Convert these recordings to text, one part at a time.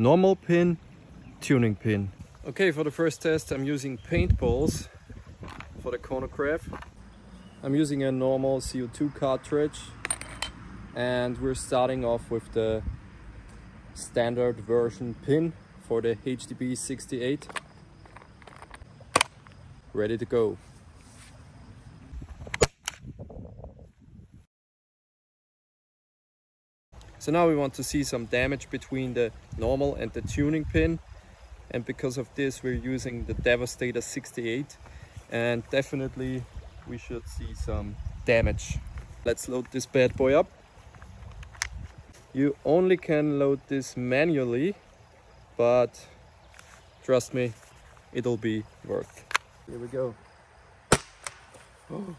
normal pin, tuning pin. Okay, for the first test I'm using paintballs for the chronograph. I'm using a normal CO2 cartridge and we're starting off with the standard version pin for the HDB 68. Ready to go. So now we want to see some damage between the normal and the tuning pin, and because of this we're using the Devastator 68 and definitely we should see some damage. Let's load this bad boy up. You only can load this manually, but trust me, it'll be worth. Here we go. Oh.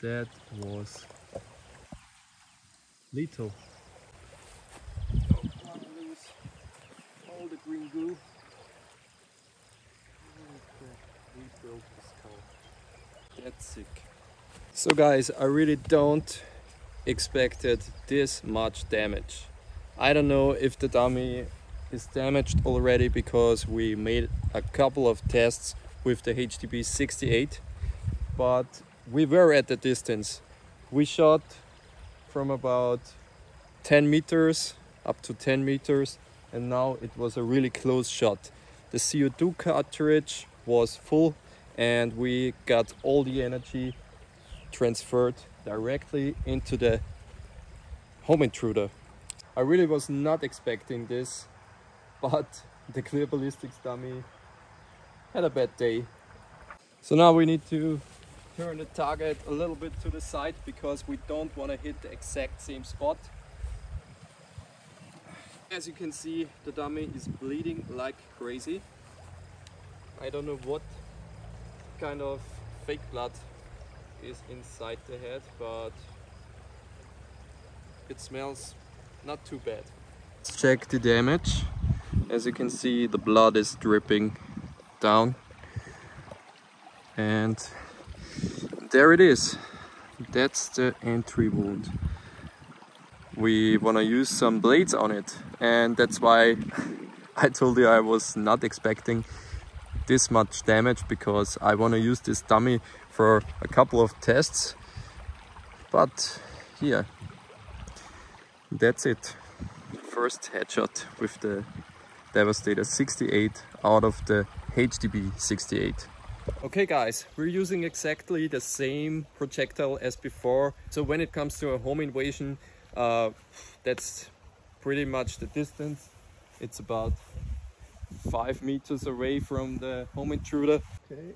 That was lethal. Don't want to lose all the green goo. Rebuild the skull. That's sick. So guys, I really don't expected this much damage. I don't know if the dummy is damaged already because we made a couple of tests with the HDB 68, but we were at the distance. We shot from about 10 meters up to 10 meters and now it was a really close shot. The CO2 cartridge was full and we got all the energy transferred directly into the home intruder. I really was not expecting this, but the clear ballistics dummy had a bad day. So now we need to turn the target a little bit to the side because we don't want to hit the exact same spot. As you can see, the dummy is bleeding like crazy. I don't know what kind of fake blood is inside the head, but it smells not too bad. Let's check the damage. As you can see, the blood is dripping down and there it is. That's the entry wound. We want to use some blades on it, and that's why I told you I was not expecting this much damage, because I want to use this dummy for a couple of tests. But yeah, that's it. First headshot with the Devastator 68 out of the HDB 68. Okay guys, we're using exactly the same projectile as before. So when it comes to a home invasion, that's pretty much the distance. It's about 5 meters away from the home intruder. Okay.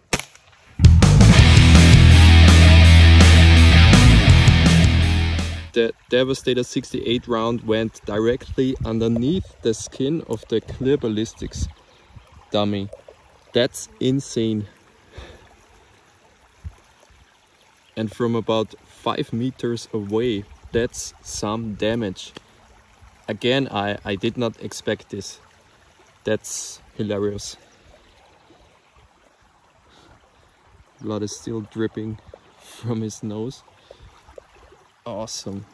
The Devastator 68 round went directly underneath the skin of the clear ballistics dummy. That's insane. And from about 5 meters away, that's some damage. Again, I did not expect this. That's hilarious. Blood is still dripping from his nose. Awesome.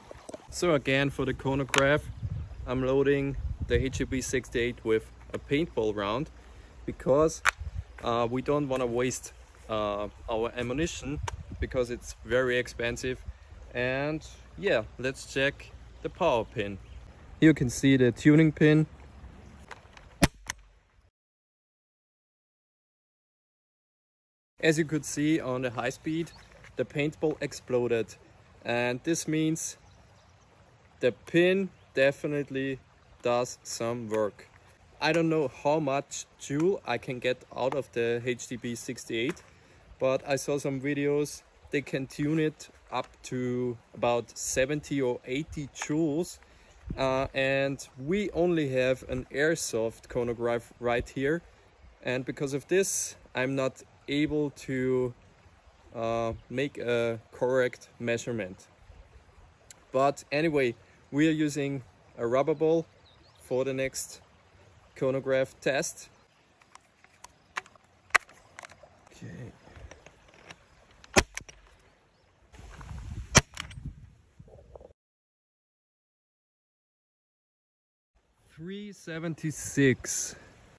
So again, for the chronograph, I'm loading the HDB 68 with a paintball round because we don't want to waste our ammunition, because it's very expensive. And yeah, let's check the power pin. Here you can see the tuning pin. As you could see on the high speed, the paintball exploded, and this means the pin definitely does some work. I don't know how much joule I can get out of the HDB 68, but I saw some videos. They can tune it up to about 70 or 80 joules, and we only have an airsoft chronograph right here, and because of this I'm not able to make a correct measurement. But anyway, we are using a rubber ball for the next chronograph test. Okay. .376.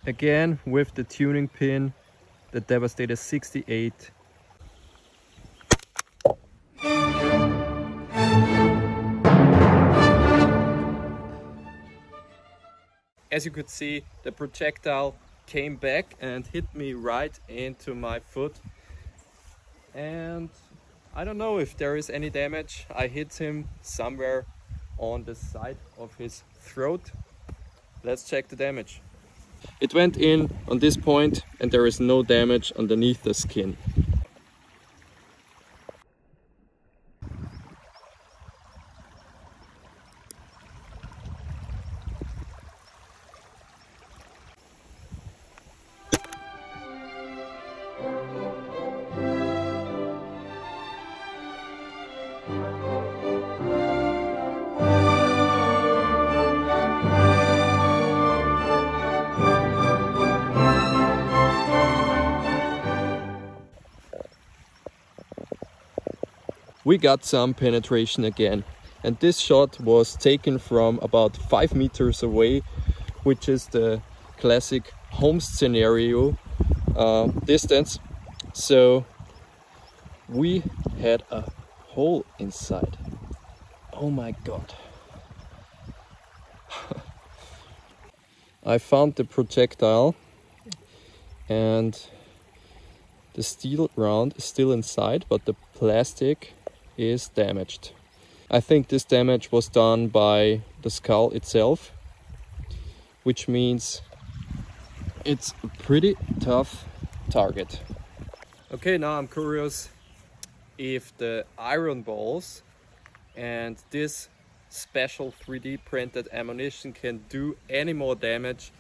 Again with the tuning pin, the Devastator 68. As you could see, the projectile came back and hit me right into my foot. And I don't know if there is any damage. I hit him somewhere on the side of his throat. Let's check the damage. It went in on this point and there is no damage underneath the skin. We got some penetration again, and this shot was taken from about 5 meters away, which is the classic home scenario distance. So we had a hole inside. Oh my god. I found the projectile and the steel round is still inside, but the plastic is damaged. I think this damage was done by the skull itself, which means it's a pretty tough target. Okay, now I'm curious if the iron balls and this special 3D printed ammunition can do any more damage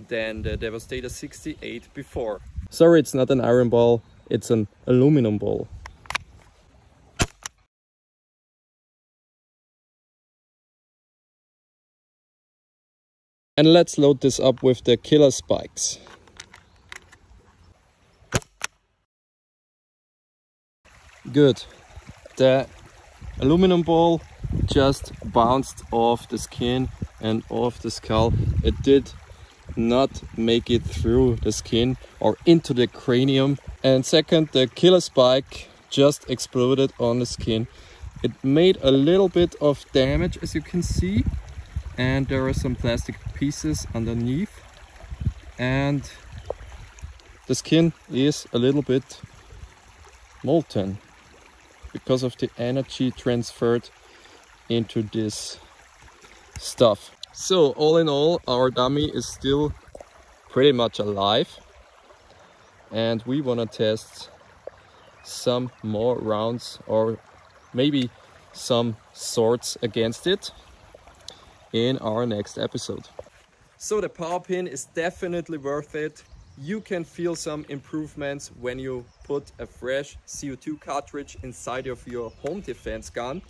than the Devastator 68 before. Sorry, it's not an iron ball, it's an aluminum ball. And let's load this up with the killer spikes. Good. The aluminum ball just bounced off the skin and off the skull. It did not make it through the skin or into the cranium. And second, the killer spike just exploded on the skin. It made a little bit of damage, as you can see. And there are some plastic pieces underneath, and the skin is a little bit molten because of the energy transferred into this stuff. So all in all, our dummy is still pretty much alive, and we want to test some more rounds or maybe some swords against it in our next episode. So the power pin is definitely worth it. You can feel some improvements when you put a fresh CO2 cartridge inside of your home defense gun.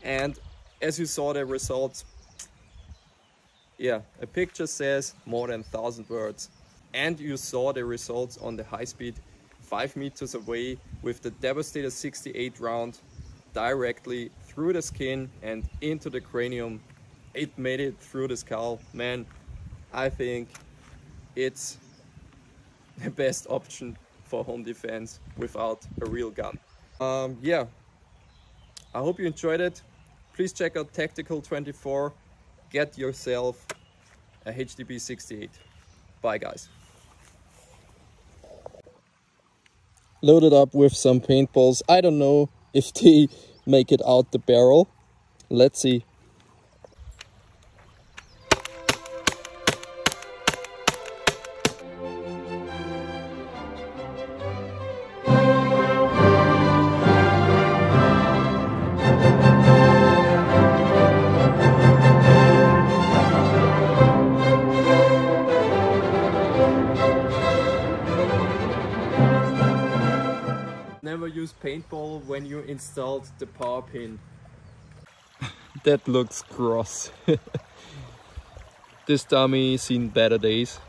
And as you saw the results, yeah, a picture says more than 1,000 words. And you saw the results on the high speed 5 meters away with the Devastator 68 round directly through the skin and into the cranium. It made it through the skull. Man, I think it's the best option for home defense without a real gun. Yeah, I hope you enjoyed it. Please check out Tactical 24. Get yourself a HDB 68. Bye guys. Loaded up with some paintballs. I don't know if they make it out the barrel. Let's see. Never use paint when you installed the power pin. That looks gross. This dummy seen better days.